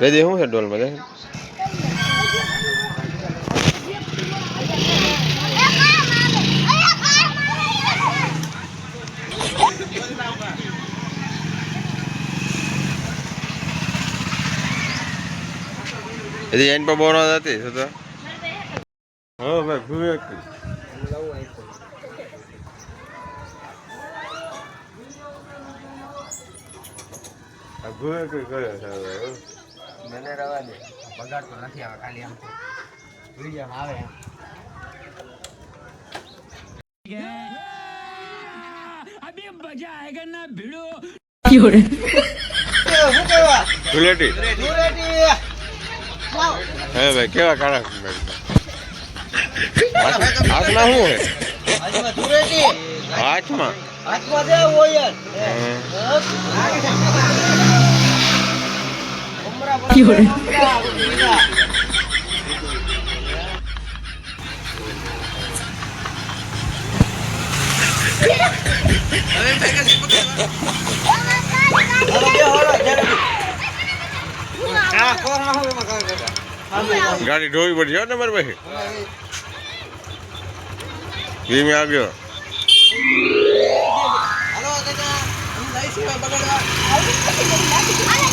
વેદી શું છે ડોલમાં દેખ यदि एन पर बोलना जाती है तो हाँ भाई भूले अब भूले कोई करे मैंने रवा दे पगार तो नहीं आवा खाली हमको वीडियो में आवे अभी मजा आएगा ना भिड़ो क्यों धुलेटी धुलेटी હે ભાઈ કેવા કાળા હાથમાં શું હે હાથમાં ધુરેટી હાથમાં દે ઓયર गाड़ी ढोई पड़ी है नंबर पे ये में आ गया हेलो दादा हम लाइसी में बगड़वा